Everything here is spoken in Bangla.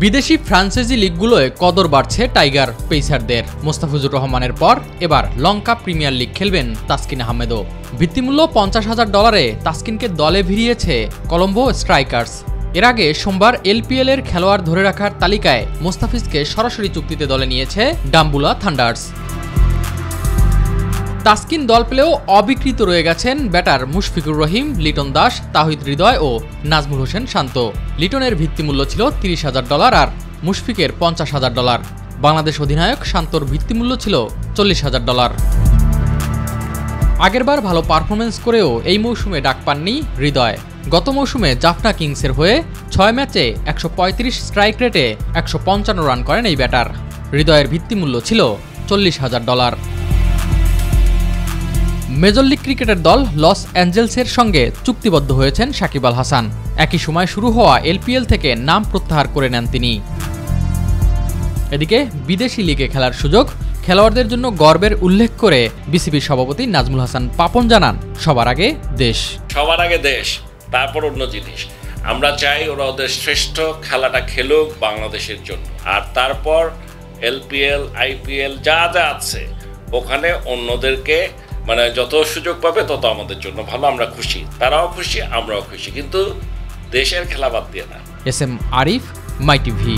বিদেশি ফ্রাঞ্চাইজি লিগগুলোয় কদর বাড়ছে টাইগার পেসারদের। মোস্তাফিজুর রহমানের পর এবার লঙ্কা প্রিমিয়ার লিগ খেলবেন তাসকিন আহমেদও। ভিত্তিমূল্য $50,000 তাসকিনকে দলে ভিড়িয়েছে কলম্বো স্ট্রাইকার্স। এর আগে সোমবার এলপিএল এর খেলোয়াড় ধরে রাখার তালিকায় মোস্তাফিজকে সরাসরি চুক্তিতে দলে নিয়েছে ডাম্বুলা থান্ডার্স। তাসকিন দল পেলেও অবিকৃত রয়ে গেছেন ব্যাটার মুশফিকুর রহিম, লিটন দাস, তাহিদ হৃদয় ও নাজমুল হোসেন শান্ত। লিটনের ভিত্তিমূল্য ছিল $30,000 আর মুশফিকের $50,000। বাংলাদেশ অধিনায়ক শান্তর ভিত্তিমূল্য ছিল $40,000। আগেরবার ভালো পারফরমেন্স করেও এই মৌসুমে ডাক পাননি হৃদয়। গত মৌসুমে জাফনা কিংসের হয়ে 6 ম্যাচে 135 স্ট্রাইক রেটে 155 রান করেন এই ব্যাটার। হৃদয়ের ভিত্তিমূল্য ছিল $40,000। মেজর লিগ ক্রিকেটের দল লস অ্যাঞ্জেলসের সঙ্গে চুক্তিবদ্ধ হয়েছেন সাকিব আল হাসান। একই সময় শুরু হওয়া এলপিএল থেকে নাম প্রত্যাহার করে নেন তিনি। এদিকে বিদেশি লিগে খেলার সুযোগ খেলোয়াড়দের জন্য গর্বের উল্লেখ করে বিসিবির সভাপতি নাজমুল হাসান পাপন জানান, সবার আগে দেশ, তারপর অন্য জিনিস। আমরা চাই ওরা ওদের শ্রেষ্ঠ খেলাটা খেলুক বাংলাদেশের জন্য, আর তারপর এলপিএল, আইপিএল যা যা আছে ওখানে অন্যদেরকে যত সুযোগ পাবে তত আমাদের জন্য ভালো। আমরা খুশি, তারাও খুশি, আমরাও খুশি, কিন্তু দেশের খেলা বাদ দিয়ে না। এস এম আরিফ, মাই টিভি।